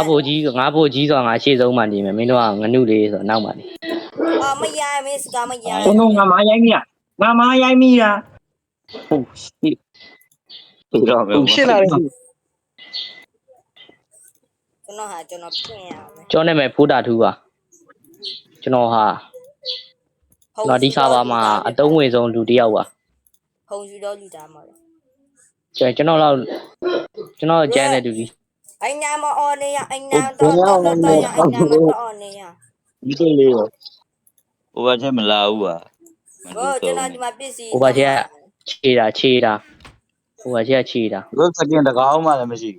ငါဖို့ကြီးဆိုငါရှေ့ဆုံးမှနေမယ်မင်းတို့ကငနုလေးဆိုနောက်မှနေ မရမင်းစကားမရ ဘုံတော့ငါမရိုက်မိတာငါမရိုက်မိတာဟုတ်ရှစ် ပြီးတော့ပဲ ရှင်းလာတယ် ကျွန်တော်ပြင်ရမယ် ကျောင်းနေမယ်ဖိုးတာထူးပါကျွန်တော်ဟာဒီစာပါမှာအတုံးဝင်ဆုံးလူတစ်ယောက်ပါ ဖုန်ယူတော့လူသားမှာ ကျွန်တော်ကျန်းတဲ့လူကြီး အိုင်နာမအော်နေရအိုင်နာတော့အိုင်နာမအော်နေရ ဒီလိုလေးရောဟိုဘက်ထဲမလာဘူးပါ ကျွန်တော်ဒီမှာပစ္စည်း ဟိုဘာကျခြေတာဟိုဘာကျခြေတာ ဘယ်စကင်တကောင်းမှလည်းမရှိ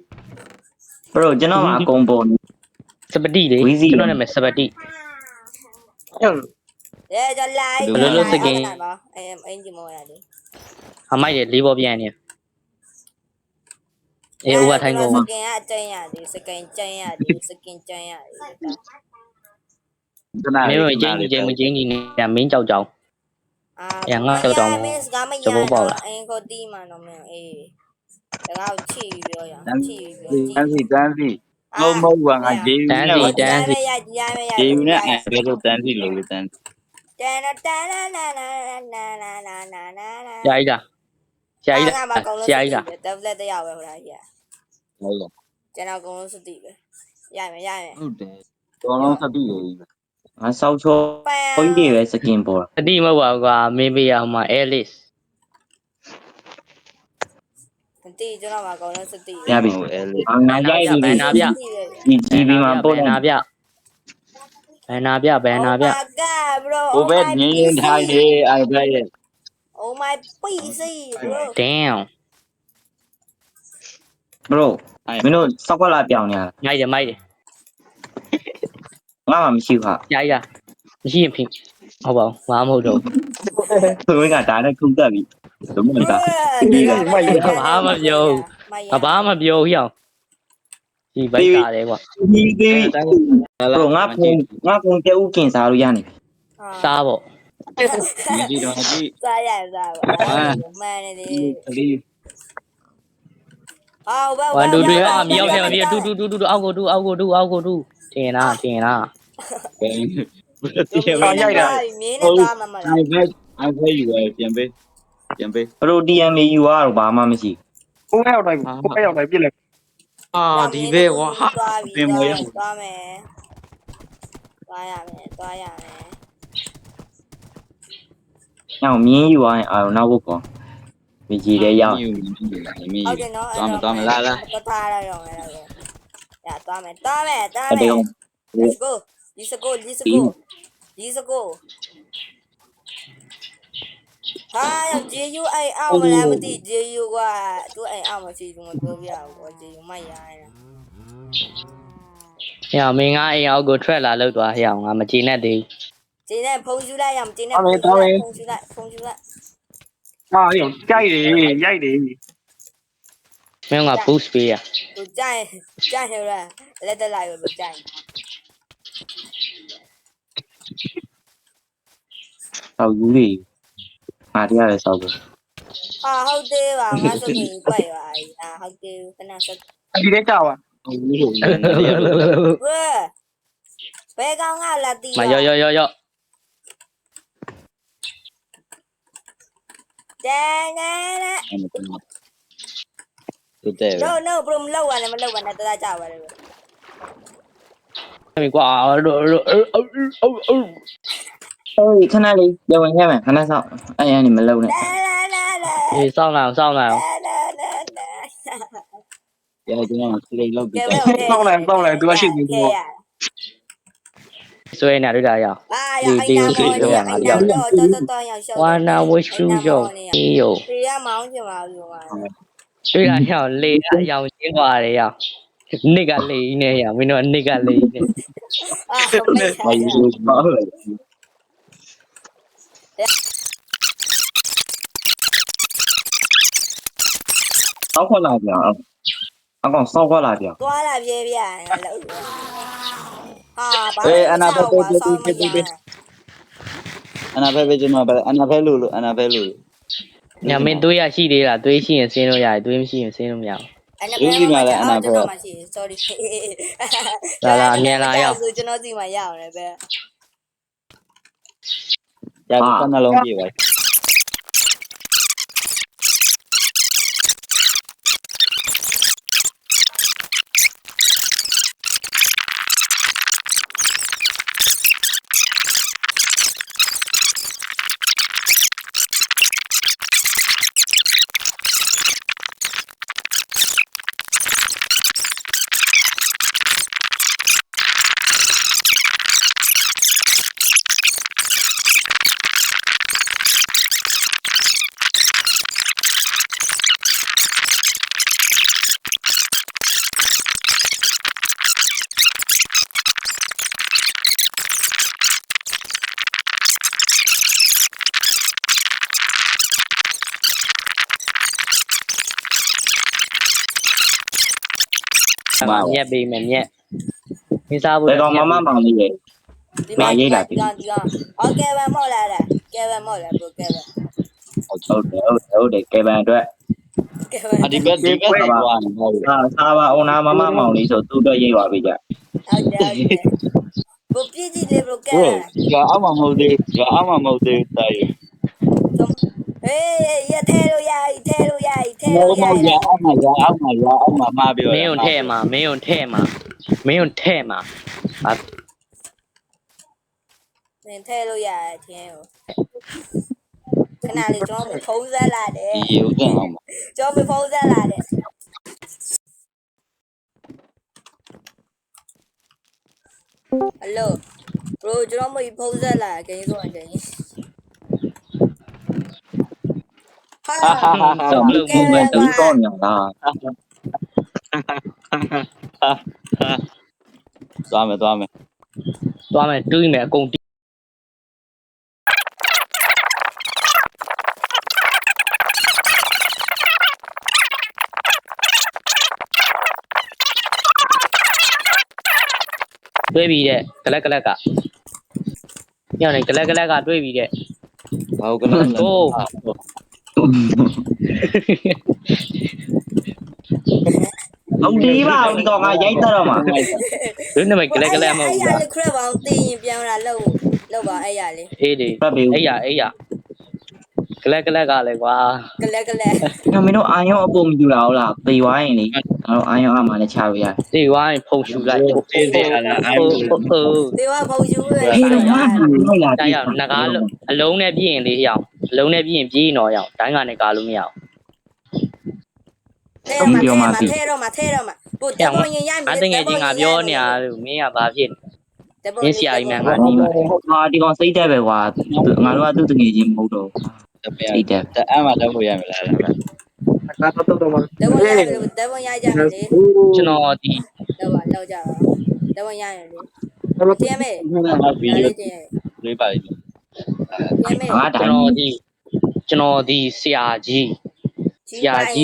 ဘရိုကျွန်တော်ကအကုန်ပေါ် စပတိလေကျွန်တော်နာမည်စပတိ ကြလိုက်အင်ဂျီမောရတယ် အမိုက်လေလေးပေါ်ပြန်နေအေးဟိုကထိုင်ကုန် စ ပါ ကင်ကအကျဉ်းရတယ်စကင်ကျန်းရတယ်စကင်ကျန်းရတယ် ခဏ မင်းတို့ချင်းချင်းနေတာမင်းကြောက်ကြောင် မင်းစကားမရအင်ကိုတီးမှတော့မင်းအေးတကားချီပြောရချီပြော တန်းစီမဟုတ်ပါငါဂျေယူနဲ့ဂျေယူနဲ့ဘယ်လိုတန်းစီလို့တန်း တန်တန်လာလာလာလာလာလာလာလာ ဆရာကြီးလား တက်လက်တရပဲဟိုလားကြီး ဟုတ်လား ကျွန်တော်အကုန်လုံးစတိပဲရမယ် ဟုတ်တယ်တော်လုံးစတိလေ ငါစောက်ချောဘုန်းကြီးပဲစကင်ပေါ် အတိမဟုတ်ပါဘူးကွာမင်းပေးရအောင်မှာအဲလစ် မတိကျွန်တော်အကုန်လုံးစတိ ရပြီငါရိုက်ပြီ ဘန်နာပြ ဒီဂျီဘီမှာပို့ ဘန်နာပြ ကဘရို ဟိုဘက်ငင်းရင်ထိုင်နေအိုင်ဘက်ရဲ့ Oh my PC bro damn ဘရိုမင်းတို့စောက်ကလာပြောင်းနေရ မိုက်တယ် ငါမှမရှိဘူးဟာ ဆရာကြီးလားမရှိရင်ဖိဟုတ်ပါဘူးဘာမှမဟုတ်တော့ သူကဒါနဲ့ခုတက်ပြီဘယ်မှာဒါ ဘာမှမပြောဟိအောင်ဒီဘိုက်တာတယ်ကွာ ဒီသေးဘရိုငါဖုန်းတဲဦးကင်စားလို့ရနေပြီ စားပေါ့ ဒီတော့ဒီ စားရစားပါမှန်တယ်လေ ဒီ 1 2 3အမြောက်ထဲမှာပြတူအောက်ကိုတူတင်လား ဘယ် မင်းနဲ့သွားမှာမလား အိုင်ဘက်ယူရပြန်ပေး ဘရို DMA ယူရတော့ဘာမှမရှိ ကိုယ်ရောက်တိုင်းပြစ်လိုက် ဒီဘဲကွာ သွားမယ်သွားရမယ် ညောင်မြင်းယူရရင်အာနောက်ဘုတ်ကောမကြီးတဲ့ရောက် ယူမီ ဟုတ်တယ်နော် သွားမလား သွားရတော့မယ်ရသွားမယ် Let's go ဒီစကိုဟာဂျေယူအိုင်အောင်မလားမသိဂျေယူကသူအိုင်အောင်မရှိဘူးမပြောပြဘူးဂျေယူမိုက်ရရ ဟဲ့မင်းငါအိမ်အောက်ကိုထွက်လာလို့သွားဟဲ့အောင်ငါမကြည့်နဲ့သေး ဂျင်းနဲ့ဖုန်းယူလိုက်ရမဂျင်းနဲ့ဖုန်းယူလိုက် ဟာရောကြိုက်တယ်ရိုက်တယ် မင်းက boost ပေးရ သူကြိုက်ရလက်တက်လိုက်လို့ကြိုက် ဆောက်ယူလေငါတရားလည်းဆောက်ဘူး ဟုတ်သေးပါငါစနေပြရဟုတ်သေးခဏဆက် ဒီထဲကြောက်ပါ ဘယ်ကောင်ကလာတီး မရောတန်no bro မလောက်ပါနဲ့တသားကြပါလေ မကွာ အေးခဏလေးရဝင်ခဲ့မယ်ခဏဆောက်အဲ့ရနေမလုံးနဲ့ အေးစောင်းလာအောင် ရကျွန်တော်စလိတ်လောက်ပြီး တောင်းလိုက်သူကရှိနေတယ် ဆွဲနေတွေ့တာရအောင် wanna wish you your yo ရမောင်းချင်ပါဘူးကွာ တွေ့တာရအောင်လေအရောင်ရှင်းသွားတယ်ရအောင်နစ်ကလေနေရမင်းတို့နစ်ကလေနေ မယူလို့ပါ ဆောက်ခွက်လာပြန်အကောင်ဆောက်ခွက်လာပြန် သွားလာပြေးပြငါလို့ဟာဘာ အနာဖက်ပဲကျွန်တော်ပဲ ညမင်းသွေးရရှိသေးလားသွေးရှိရင်ဆင်းလို့ရတယ်သွေးမရှိရင်ဆင်းလို့မရဘူး အဲ့နဲ့ဘယ်မှာလဲကျွန်တော်မှရှိ sorry ကျွန်တော်စီမှာရအောင်လေပဲ ကြာပြီနှလုံးပြေးပါ မြက်ပေးမယ်မြက်မင်းစားဖို့ ဘယ်တော့မှမမောင်လေးလေ ဒီမှာရေးလာပြီโอเคပဲမော့လာတယ်ကဲပဲမော့လာဘို့ကဲပဲ ဟုတ်တယ်ကဲဗန်အတွက် ကဲပဲ ဒီဘက်သွားနေဟုတ် စာပါအောင်နာမမမောင်လေးဆိုသူ့အတွက်ရေးပါပြီကြ ဟုတ်တယ်ဘို့ပြည့်ကြည့်လေဘို့ကဲ ရအောင်မဟုတ်သေးရအောင်မဟုတ်သေးတိုင်း ဟေးရထဲလို့ရထဲလို့ရထဲ မ လို့ရ ဟုတ်ရအောင်မှာပြော မင်းုံထဲမှာမင်းုံထဲမှာမင်းုံထဲမှာ နင်ထဲလို့ရချင်းကိုခဏလေးကျွန်တော်ဖုံးဆက်လာတယ် ဒီရုပ်တင်အောင်ပါ ကျွန်တော်ဖုံးဆက်လာတယ်ဟယ်လို bro ကျွန်တော်မဖုံးဆက်လာဂိမ်းဆိုအရင်ဟာ ဆောင်းလို့ ဘုံမဲ့တူတော့ညလား သွားမယ် သွားမယ်တွေးမယ်အကုန်တွေးပြီးတဲ့ကလက်ကလက်ကညနေကလက်ကလက်ကတွေးပြီးတဲ့ ဘာဟုတ်ကလဲ ဟိုး ဟုတ်ဒီပါဦးဒီကောင်ကရိုက်တတ်တော့မှာ ဒီနေ့မကလက်ကလက်မဟုတ်ဘူး အဲ့ရလေခရက်ပေါင်းသိရင်ပြောင်းလာလောက်ပါအဲ့ရလေ အေးဒီအဲ့ရကလက်ကလည်းကွာ ကလက်ကလက် ငါမင်းတို့အာယုံအပုံမယူလာဘူးလားပေသွားရင်လေငါတို့အာယုံအမှလည်းချလို့ရတယ် ဒီဝိုင်းဖုန်ရှူလိုက်ဟုတ် ဒီကဖုန်းယူရ ဟေးတော့ငါလိုက်လာ တိုင်းအောင်ငကားလို့အလုံးနဲ့ပြည့်ရင်လေးအအောင်အလုံးနဲ့ပြည့်ရင်ပြေးတော့ရအောင်တိုင်းကနေကားလို့မရအောင် ထဲတော့မှာဘို့တပေါ်ရင်ရိုက် အတငယ်ချင်းငါပြောနေရလို့မင်းကဘာဖြစ်မင်းဆရာကြီးမှန်ကနေပါတယ် ဟာဒီကောင်စိတ်တက်ပဲကွာငါတို့ကသူ့တငယ်ချင်းမဟုတ်တော့ စိတ်တယ်အဲ့မှာတော့ဖို့ရမလား ကတော့တော့မှာ တပေါ်ရိုက်ကြတယ်လေ ကျွန်တော်ဒီ လောက်ကြပါတပေါ်ရိုက်ရလေတင်မဲ ဗီဒီယိုလေးပါလိမ့် တင်မဲ ငါ ကျွန် တိုင်း တော်ဒီဆရာကြီး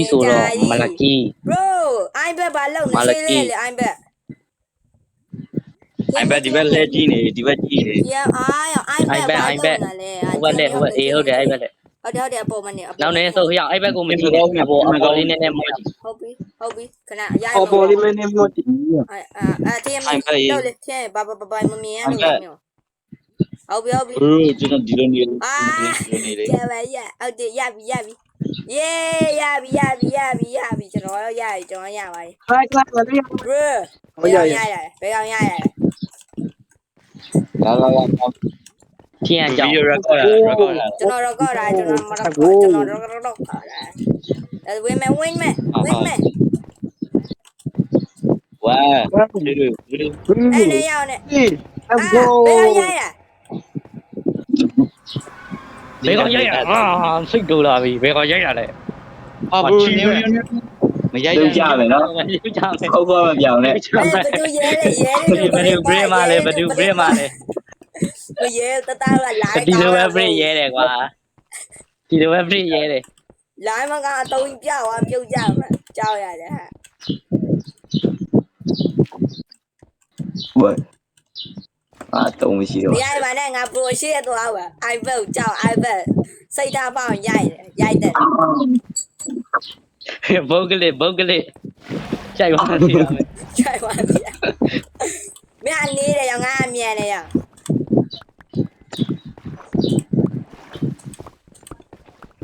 ဆိုတော့မလကြီး bro အိုင်ဘက်ဘာလောက်နေသေးလေအိုင်ဘက် အိုင်ဘက်ဒီဘက်လဲကြည့်နေဒီဘက်ကြည့်နေ ရအားရအိုင်ဘက်ဘာလောက်နေလဲ ဟိုဘက်လက်အေးဟုတ်တယ်အဲ့ဘက်လက် ဟုတ်တယ်အပေါ်မနေ နောက်နေဆိုဟိုအဲ့ဘက်ကိုမကြည့်နဲ့အပေါ်လေးနဲ့မောကြည့် ဟုတ်ပြီခဏရိုက် အော်ပေါ်လေးမင်းမို့တီ တင်မဲလောက်လေတင်ဘာမမြင်ရလို့ဟုတ်ပြီ ကျွန်တော်ဒီလိုနေ အာရပါရဟုတ်တယ်ရပြီယေးရပြီကျွန်တော်ရပါပြီ ခိုင်းလိုက်လေ bro ဘယ်ကောင်ရရ လာ ထင်းအကြောင်း ဗီဒီယို record လာ ကျွန်တော်တော့ကောတာကျွန်တော်မတော့ကျွန်တော်တော့ကောတာအဲ့ဝင်းမဲ ဝါဒီလို အဲ့နေရောက်နေ အေးအ အာ ဘော ဘယ်ကောင်ရရ ဘယ်ကောင်ရိုက်ရစိတ်တူလာပြီဘယ်ကောင်ရိုက်ရလဲ အာဘူးမရိုက် တို့ကြပဲနော် ယူကြမယ် ဟုတ်ကောမပြောင်းနဲ့ ဘသူရဲ ဘယ်သူဘရမလဲဘယ်သူဘရမလဲ ရဲတတကလာ ဒီလိုပဲဘရရဲတယ်ကွာဒီလိုပဲဘရရဲတယ် လိုင်းမကအတုံးပြသွားပြုတ်ကြမှာကြောက်ရတယ်ဟာ ဝယ်အာတုံးမရှိတော့ ဒီအိုင်ပါနဲ့ငါပရိုရှေ့သွားပါ iPad ကိုကြောက် iPad စိတ်ထားပေါအောင်ရိုက်တယ် ဘုတ်ကလေး ကြိုက်ပါစီရမယ် ใช่ว่าเนี่ยไม่อันนี้เลยยังไงเมียเลยอ่ะ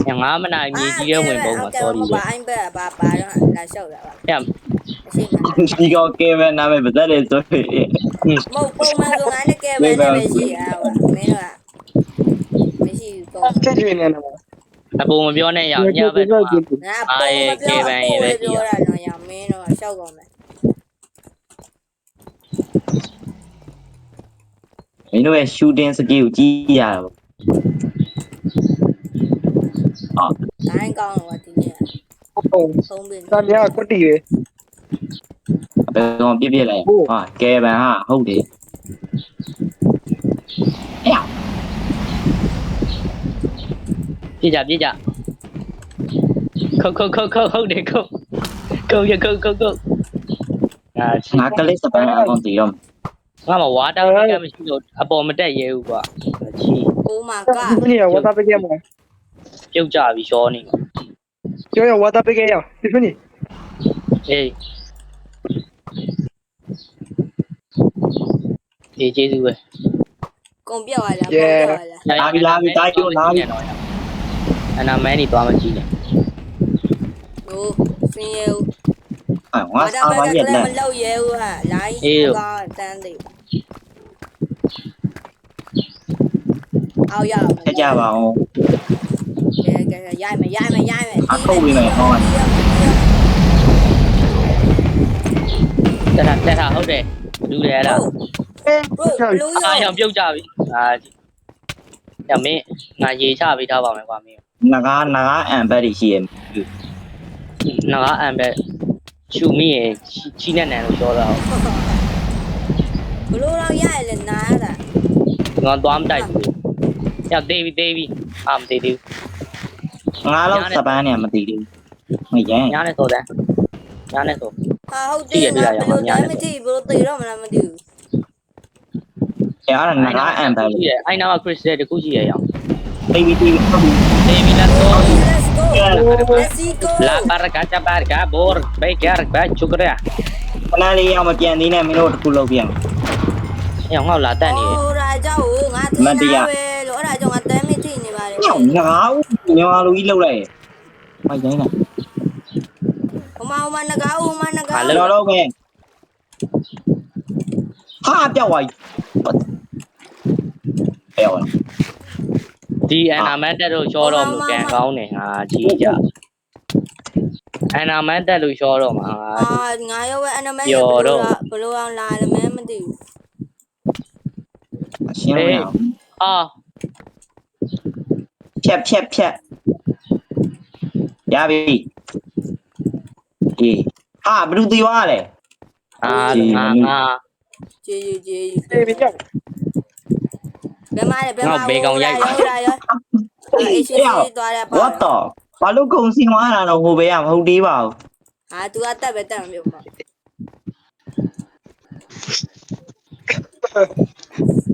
ညငါမနိုင်မြေကြီးရဲဝင်ပုံမှာ sorry ဘာအိုင်းပဲဘာတော့လာလျှောက်တာပါ ည မရှိဘူး ဒီကောကဲပဲနာမည်ပတ်တယ်ဆိုရင် မဟုတ်ပုံမှန်ဆိုငါနဲ့ကဲပဲနဲ့ပဲရှိတာကွာမင်းတို့ကမရှိဘူးပုံ ချက်ကျွေးနေတယ် အပေါ်မပြောနဲ့ရညပဲတော့ ငါပုံမပြောတာတော့ရမင်းတို့ကရှောက်ကုန်မယ် မင်းတို့ရဲ့ shooting skill ကြီးရတာပေါ့ တိုင်းကောင်းတော့ဒီနေ့ ဟုတ် သုံးပင် တာမြာကွတ်တီပဲ ဘယ်ကောင်ပြစ်လိုက်ဟာကဲဗန်ဟာဟုတ်တယ် ပြကြပြကြခုတ်ဟုတ်တယ်ခုတ်ရခုတ်ငါ ငါကလေးစပန်အောင်တည်တော့ ငါမဝါတာကမရှိလို့အပေါ်မတက်ရဲဘူးကွာချီ Oh my ဒီ god နေ့ဝါတာပကေမ ပြုတ်ကြပြီရှောနေမှာ ကျော်ရဝါတာပကေရဒီနေ့ အေးဒီကျေးဇူးပဲ ကုန်ပြောက်လာကုန်ပြောက်လာ လာပြီတားကျိုးလာပြီ အနာမန်းနေသွားမကြည့်နဲ့ ဟိုစင်းရဲ ငါစားပါရက်လက် မလောက်ရဲဘူးဟာလိုင်းကောတန်းသေးအောင်ရအောင် ထက်ကြပါအောင် ကဲရိုက်မယ် အခုပြီးမယ်ဟော တက်တာဟုတ်တယ်လူတယ်အဲ့ဒါ လူ အာ ရော ရောင်ပြုတ်ကြပြီအာညမင်းငါရေချပေးထားပါမယ်ကွာမင်း နာအန်ဘက်ရှိရဲ့ ငါအမ်ဘက်ချူမိရဲ့ချီနဲ့နန်လို့ပြောတာ ဘလို့တော့ရရလဲနားတာ ငါသွားမတိုက်ဘူးညသေးပြီအာမသေးသေး ငါလောက်စပန်နဲ့မတည်သေးဘူးမရမ်း ညာနဲ့ဆိုတယ်ညာနဲ့ဆို ဟာဟုတ်တယ်ငါဘလို့တိုင်းမသိဘလို့တေတော့မလားမသိဘူး အဲ့ဒါနာအန်ဘက် ရှိတယ်အဲ့နာကခရစ်စတယ်တခုရှိရအောင် တီဗီဟုတ်ပြီ သေးပြီလားဆို Let's go La barca barca bor beker ba chukra ခဏလေးအောင်မပြန်သေးနဲ့မင်းတို့တခုလုပ်ပြန် ညငေါ့လာတက်နေ ဟိုရာကြောက်ငါသိနေပဲလို့အဲ့ဒါကြောင့်ငါတဲမသိနေပါတယ် ညောင်းငါဦးညောင်းလူကြီးလှုပ်လိုက်မရိုင်းလား ဟိုမနဂါဟိုမနဂါ လောလောပဲဟာပြောက်သွားပြောက် ဒီအနာမန်တက်လို့ရှောတော့မကန်ကောင်းနေဟာကြီးကြအနာမန်တက်လို့ရှောတော့မှာ ငါရောပဲအနမဲဘလို့အောင်လာလဲမဲမသိဘူး ရှင်းရအောင် အာ ဖြတ်ရပြီအေးဟာဘယ်သူတီးွားလဲ အာငါ ကျေး တေးပြီးကြောက် ဘယ်မှာရောအေးရှိသွားရပါ what the ဘာလို့ကုံစီွားတာတော့ဟိုဘေးကမဟုတ်သေးပါဘူး ဟာ तू ကတက်ပဲတက်မပြောပါ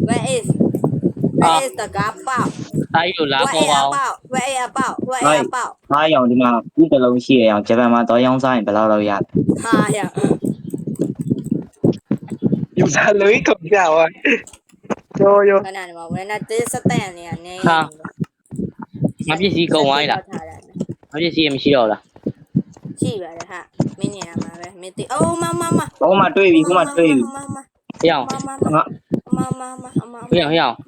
Where is the gap ပေါက် အဲ့လိုလာပေါ်ပါအောင် Where is ပေါက် ဟာရောင်ဒီမှာဒီတလုံးရှိရအောင်ဂျပန်မှာတော့ရောင်းစားရင်ဘယ်လောက်လောက်ရလဲ ဟာရ ယူစားလို့ကုန်ကြပါကျော်ရ ခဏနေမှာဝင်တဲ့စတဲ့နေရနေ ငါပစ္စည်းကုန်သွားပြီလားငါပစ္စည်းမရှိတော့လား ရှိပါတယ်ဟာမင်းနေရမှာပဲမင်းတိအိုးမ ဟိုမှာတွေ့ပြီဟိုမှာတွေ့ပြီ ဟေးအောင် မ ဟေးအောင်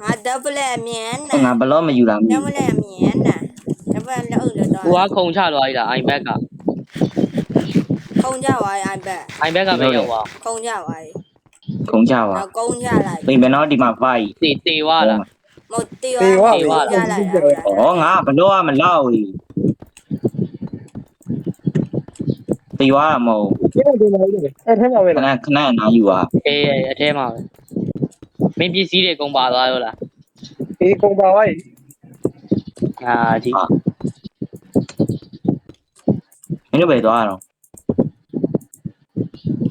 ငါ double အမြန် ငါဘလော့မယူလာဘူး double အမြန်နာ double လောက်လို့တော့ ကိုကခုံချသွားပြီလားအိုင်ဘက်က ခုံကြပါရဲ့ iPad အိုင်ဘက်ကမရောက်ပါ ခုံကြပါရဲ့ ခုံကြပါ နောက်ကုန်းကြလိုက် ပြင်ဘယ်တော့ဒီမှာဖိုက် တေဝါလား မဟုတ်တေးသွားကြလိုက် ဩငါဘလော့ကမလောက်ဘူးတီးွားမဟုတ် ဒီနေ့ဒီမှာလေအဲ့ထဲမှာပဲ ခဏ လား ခဏနားယူပါ အေးအထဲမှာပဲမင်းပစ္စည်းတွေကုန်ပါသွားရောလား ဒီကုန်ပါဝိုင်း အာကြီး မင်းတို့ပဲသွားတော့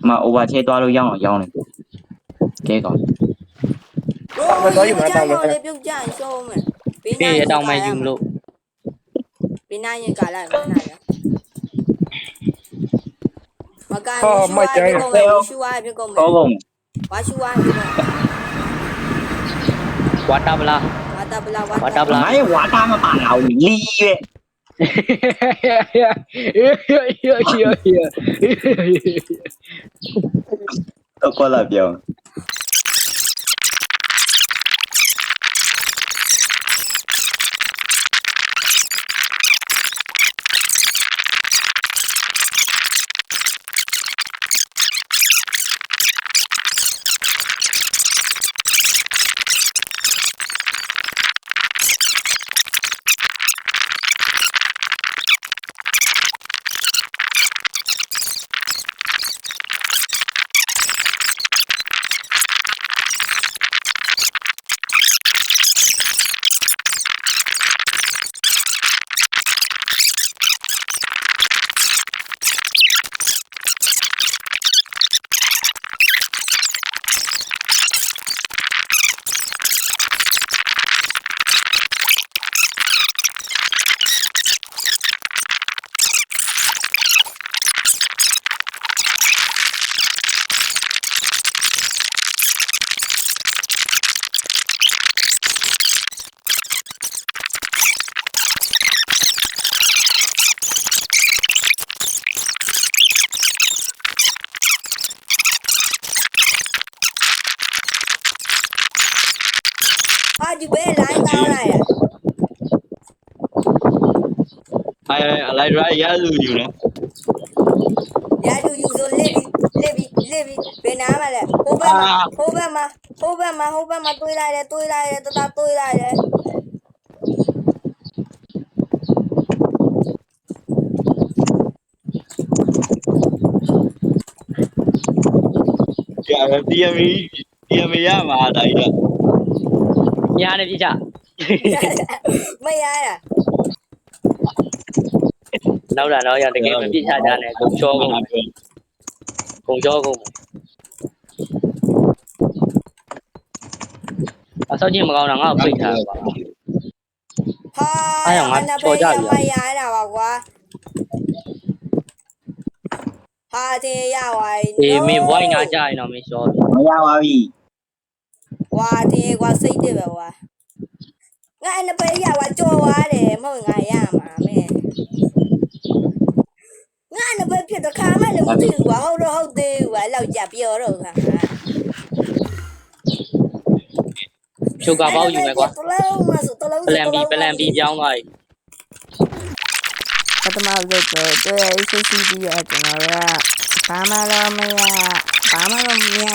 မ over ချဲသွားလို့ရောင်းနေကဲကောင် လေးပြုတ်ကြရင်ရှုံးမယ် အေးအတောင်မှယူမလို့ ဘင်းနိုင်ရင်ကာလိုက်မနိုင်ရ မကန်ရှူဝါဖြစ်ကုန်မယ်ရှူဝါဖြစ်ကုန်မယ် ခေါ်ကုန် ဝါရှူဝါဖြစ်ကုန် ဝါတာပလာ ဝါတာပလာ ဝါတာပလာ ငါရဲ့ဝါတာမပါအောင်လီရဲ့တော့ခေါ်လာပြောင်း ဟာဒီဘဲလိုင်းကောင်းလိုက် အလိုက်ရိုက်ရလူယူနော် ရတူယူဆိုလစ်ပြီဘယ်နားမလဲဟိုဘက်မှာတွေးလိုက်တယ်တတွေးလိုက်တယ် ကြာတီယမီရမှာတိုင်းတော့ ညာနေပြချ မရရ နောက်တာတော့ရတကယ်မပြချကြနဲ့ကုန်ချောကုန်အဆောက်ကြီးမကောင်းတာငါ့ကိုဖိတ်ထားပါ ဟာမရတာပါကွာဟာတင်ရပါ အေးမင်းဝိုင်းနာကြရင်တော့မင်းရှော့ မရပါပြီ ဝါတင်ကွာစိတ်တယ်ပဲကွာငါအနပေးရကွာကြော်သွားတယ်မဟုတ်ငါရမှာမင်းငါအနပေးဖြစ်တော့ခါမှလည်းမသိဘူးကွာဟုတ်သေးဘူးကွာလောက်ကြပြောတော့ခါ ချိုကပေါက်ယူမယ်ကွာ တလုံးမဆိုတလုံး ပလန်ဘီပြောင်းသွားပြီ ပထမဆုံးတွေ့ACC ပြီးတော့ကျွန်တော်တို့ကဘာမှတော့မရ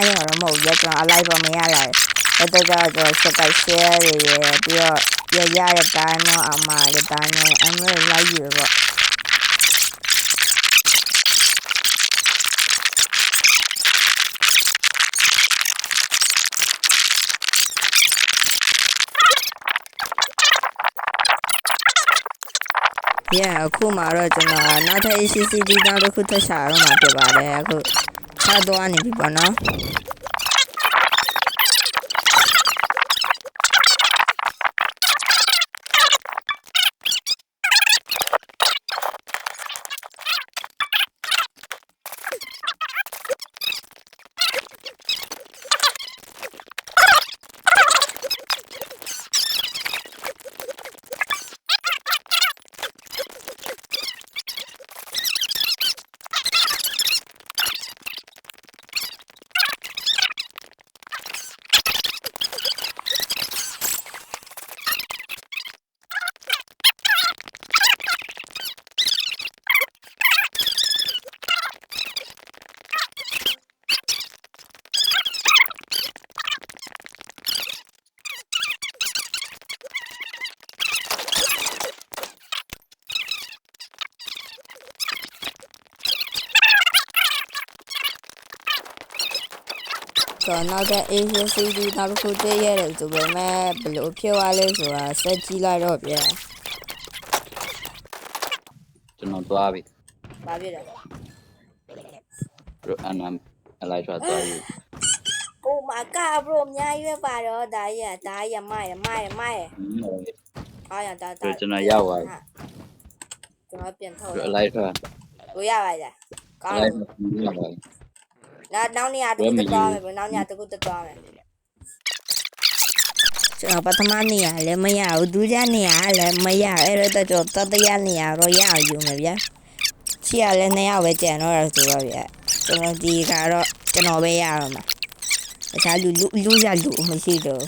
တော့မဟုတ်ရကျွန်တော်အလိုက်ပေါ်မရလိုက်အဲ့တော့ကျွန်တော်စကိုက် share တွေပြီးတော့ရရတဲ့တားနော်အမလေးတားနော်အမေလိုက်ယူတော့ အခုမှတော့ကျွန်တော်နောက်ထပ် ACCD နောက်တစ်ခုထပ်ရှာတော့မှာဖြစ်ပါတယ်အခုဆက်သွားနေပြီပေါ့နော် ဆိုတော့နောက်တဲ့ ACCD နောက်တစ်ခုတည့်ရတယ်ဆိုပေမဲ့ဘယ်လိုဖြစ်သွားလဲဆိုတာဆက်ကြည့်လိုက်တော့ဗျာ ကျွန်တော်သွားပြီ ဘာဖြစ်လဲ အနမ်အလိုက်ထွက်သွားပြီ Oh my god bro အများကြီးပဲပါတော့ဒါကြီးမိုက်အားရဒါ ကျွန်တော်ရောက်သွားပြီ ကျွန်တော်ပြန်ထုတ် အလိုက်ထွက် ကိုရပါလား ကောင်း လိုက် လို့ ပြီးတော့ပါ နောက်နေရာတစ်ခုတက်သွားမယ်ဘယ်နောက်နေရာတစ်ခုတက်သွားမယ်ကျွန်တော်ပထမနေရာလည်းမရဘူးဒုတိယနေရာလည်းမရအဲ့တော့ကျွန်တော်တတိယနေရာတော့ရအောင်ယူမယ်ဗျာချီရလည်း2ယောက်ပဲကျန်တော့ရဆိုတော့ဗျာကျွန်တော်ဒီကတော့ကျွန်တော်ပဲရတော့မှာတခြားလူရလူမရှိတော့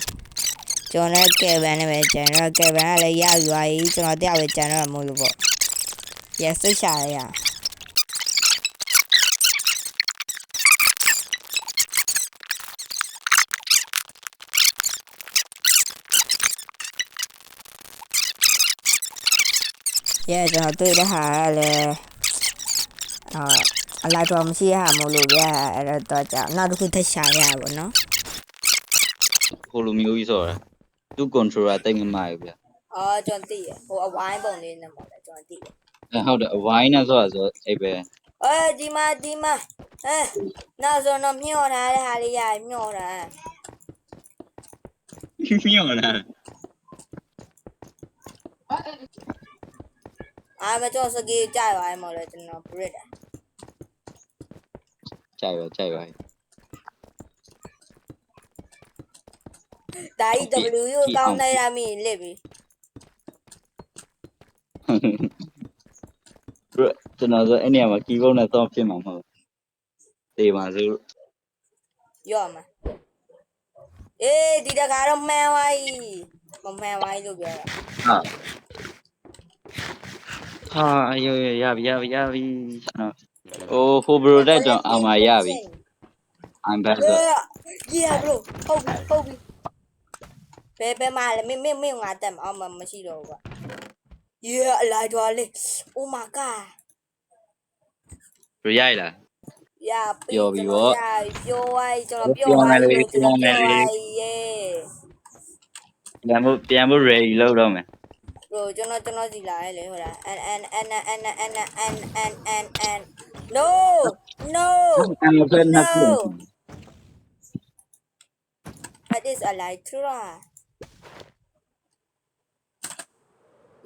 ကျွန်တော်လည်းကယ်ဗန်နဲ့ပဲကျန်တော့ကယ်ဗန်ကလည်းရယူသွားပြီကျွန်တော်တယောက်ပဲကျန်တော့မလို့ပေါ့ရစိတ်ရှာရရဲကျွန်တော်တွေ့တဲ့ဟာလည်းအလိုက်တော့မရှိရမလို့ဗျာအဲ့တော့ကြောင့်နောက်တစ်ခုထပ်ရှာရပါဘောနော် ဟိုလိုမျိုးကြီးဆိုတာသူ့ controller တိတ်မမရဘူးဗျ အော်ကျွန်တော်သိရဟိုအဝိုင်းပုံလေးနဲ့ပေါ့လေကျွန်တော်သိတယ် ဟုတ်တယ်အဝိုင်းနဲ့ဆိုတာဆိုအဲ့ပဲ ဒီမှာနောက်ဆိုတော့မျောထားတဲ့ဟာလေးရမျောထား မြော်လား မကျွန်တော်စကေးကြိုက်သွားမှလည်းကျွန်တော် bread ကြိုက်ပါဒါကြီး W ကိုကောင်းနေရမင်းလစ်ပြီ ကျွန်တော်ဆိုအဲ့နေရာမှာ keyboard နဲ့ဆောင်းဖြစ်မှာမဟုတ်တေးပါစို့ ရော့မှာဒီတခါတော့မှန်သွားပြီမမှန်သွားပြီလို့ပြောတာ ဟာအယရပြီကျွန်တော်ဟိုဘရိုတက်ကြောင့်အာမရပြီ I'm back yeah bro ဟုတ်ပြီဘယ်မှာလဲမင်းငါတက်မအောင်မရှိတော့ဘူးကွာ yeah အလိုက်တော်လေး oh my god ဘရိုက်လား yeah ပြောပြီဗော ပြောဝိုင်းကျွန်တော်ပြောဝိုင်းလို့ကျွန်တော်ပြောဝိုင်း ပြန်ဖို့ ready လုပ်တော့မယ် bro ကျွန်တော်စီလာလေဟိုလား and no that is a lie try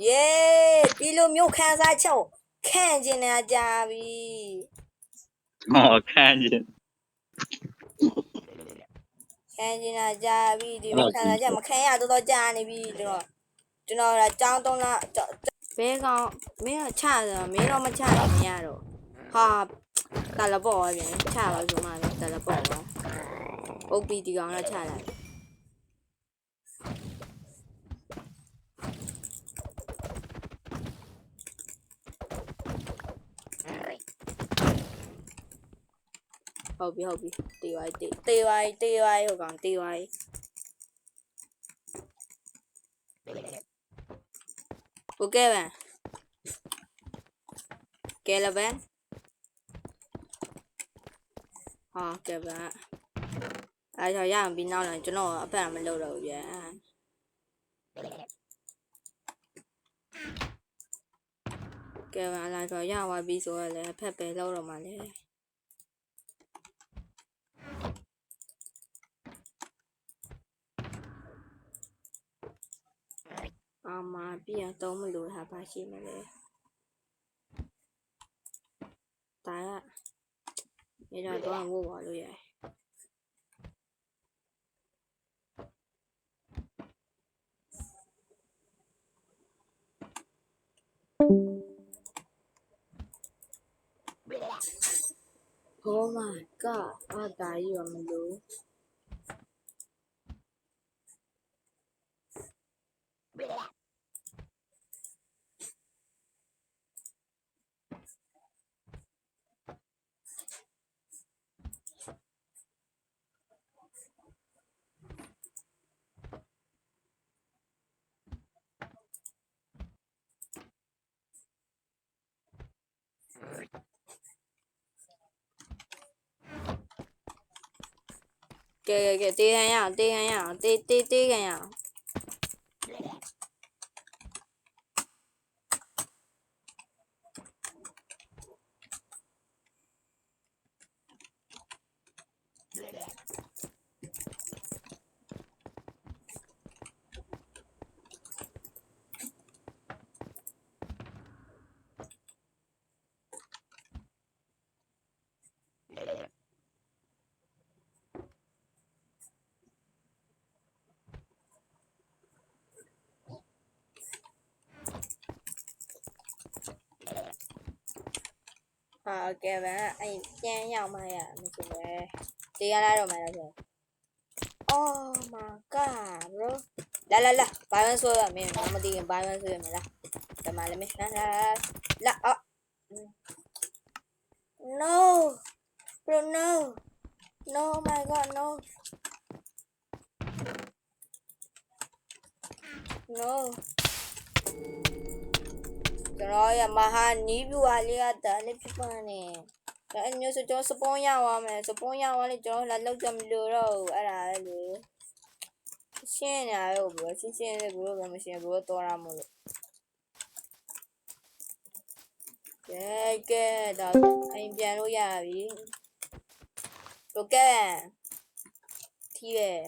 yeah ဒီလိုမျိုးခံစားချက်ခံကျင်နေကြပြီ ဟောခံကျင် ခံကျင်ကြပြီဒီလိုခံစားချက်မခံရတော့ကြာနေပြီကျွန်တော်ကចောင်းတုံးလားဘဲကောင်မင်းကချတယ်မင်းတော့မချနိုင်မရတော့ဟာတလပေါ့ပဲပြင်ချပါဆိုမှလည်းတလပေါ့ပါအုပ်ပြီးဒီကောင်တော့ချလိုက်ဟုတ်ပြီတေးဝိုင်းဟိုကောင်တေးဝိုင်းโอเคဗန်ကဲလဗန်ဟာကဲဗန်အဲ့တော့ရအောင်ပြီးနောက်လာကျွန်တော်အဖက်မလုပ်တော့ဘူးဗျာကဲဗန်လာတော့ရသွားပြီဆိုတော့လည်းအဖက်ပဲလုပ်တော့မှလေမှာပြန်တော့မလို့ဟာပါရှိမလဲဒါကရတော့ဝပါလို့ရတယ်Oh my god ဒါကြီးရောမလို့ကဲတေးခံရအောင်တေးခံရအောင်တေးခံရအောင် ကဲဗျာအဲ့ပြန်ရောက်မှရမဆိုပဲတရားလာတော့မှလည်းဆို Oh my god bro လာဘာမှဆိုရမင်းမသိရင်ဘာမှဆိုရမလားဒီမှာလည်းမင်းလာအော် no bro no my god noကျွန်တော်ရမဟာနီးပြူအားလေးကတားလေးဖြစ်ပါနေဒါအမျိုးဆိုကျွန်တော်စပွန်ရအောင်မယ်စပွန်ရအောင်လေကျွန်တော်လာလောက်ကြမလို့တော့အဲ့ဒါလေရှင်းနေရောဘယ်ရှင်းလေဘယ်လိုမရှင်းဘယ်တော့ရမလို့ကဲဒါအိမ်ပြန်လို့ရပြီโอเคထီးရဲ့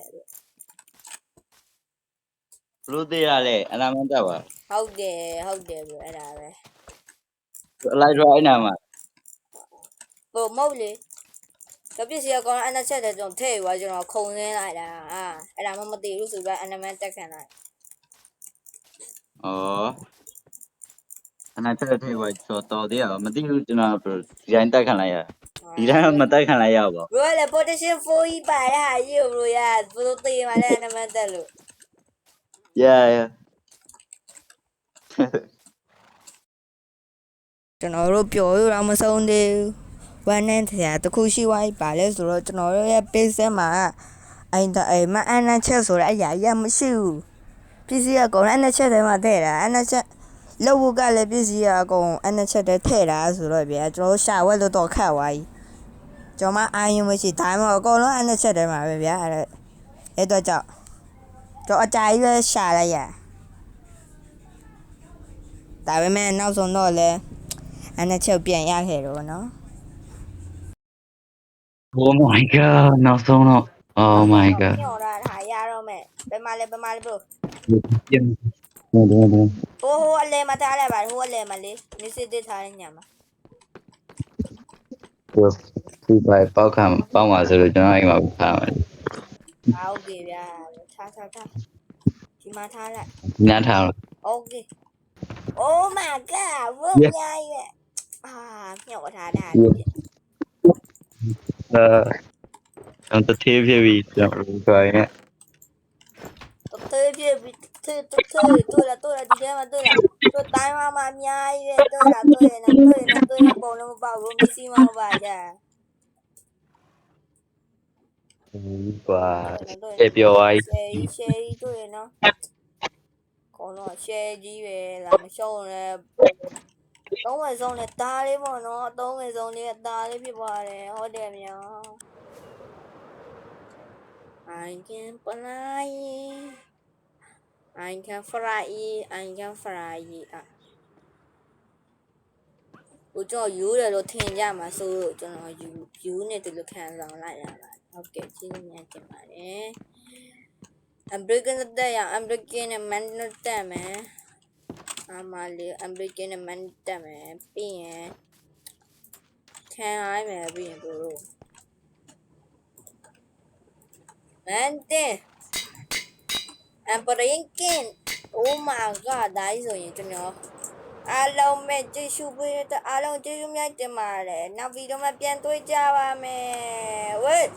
ဘလို့သေးရလဲအနာမန်တက်ပါ ဟုတ်တယ်ဘယ်အဲ့ဒါပဲ အလိုက်တော့အဲ့နာမှာ ဘို့မဟုတ်လေကပစ္စည်းကောင်အနှစ်ချက်တည်းကျွန်တော်ထည့်ရွာကျွန်တော်ခုံစင်းလိုက်တာအဲ့ဒါမှမသိဘူးဆိုပြီးအနမန်တက်ခံလိုက် ဩအနာချက်ထိပ်ဝိုင်းတော်သေးရမသိဘူးကျွန်တော်ဒီတိုင်းတက်ခံလိုက်ရဒီတိုင်းမတက်ခံလိုက်ရပါ ဘရိုလေ potassium 4 ကြီးပါရရေဘရိုရဘရိုသေးမှလည်းအနမန်တက်လို့ yeah ကျွန်တော်တို့ပျော်ရတော့မဆုံးသေးဘူးဝမ်းနဲ့တရားတစ်ခုရှိသွားပြီပါလဲဆိုတော့ကျွန်တော်တို့ရဲ့ page မှာအိမ်မအနှချက်ဆိုတဲ့အရာရမရှိဘူးပစ္စည်းအကုန်အနှချက်ထဲမှာထည့်တာအနှချက်လောက်ဝကလည်းပစ္စည်းအကုန်အနှချက်ထဲထည့်တာဆိုတော့ဗျာကျွန်တော်ရှာဝက်လို့တော့ခတ်သွားပြီကျွန်မအာရုံမရှိဒါမှမဟုတ်အကုန်လုံးအနှချက်ထဲမှာပဲဗျာအဲ့တော့ကြောင့်ကျွန်တော်အကြာကြီးပဲရှာလိုက်ရဒါပေမဲ့နောက်ဆုံးတော့လည်းအနှချက်ပြန်ရခဲ့တော့နော် oh my god နောက်ဆုံးတော့ oh my god ညော်တာဟာရတော့မဲ့ဘယ်မှာလဲဘို့ ပြန်ဟို ဟိုအလဲမထားလိုက်ပါဟိုအလဲမလေးမစ်စစ်တစ်ထားတဲ့ညမှာ သူပဲပေါက်ခံပေါက်မှာဆိုလို့ကျွန်တော်အိမ်မှာထားမယ် ဟုတ်ကဲ့ဗျာထားဒီမှာထားလိုက် ညထားလို့ Okay. Oh my god, what yeah. Nhậu thả đà. ကျွန်တော်သေးဖြစ်ပြီကျွန်တော်ဆိုရင် Tôi biết tôi là đi đây mà tôi là tôi tái mà nhai đây tôi là tôi là bầu nó bảo luôn Messi mà bà già. ကွာပြေပြောသွားပြီ Share tôi nó. Còn nó share gì về làm show này. Tống mày xong này ta đấy mà nó tống mày xong này ta đấy biết bà này hơi đẹp nhá. I can fly. I can fly. À. Ủa cho dữ là đồ thiên ra mà sư cho nó dữ này từ lúc hàng dòng lại là ok chứ nha chị mà đấy. I'm breaking the I'm breaking a man no time I'm breaking a man time being can I maybe bro man I'm breaking oh my god đấy rồi cho nó alo mẹ chơi super alo chơi chúng nhá chơi mà để nào video mà biến tôi ra ba mẹ ơi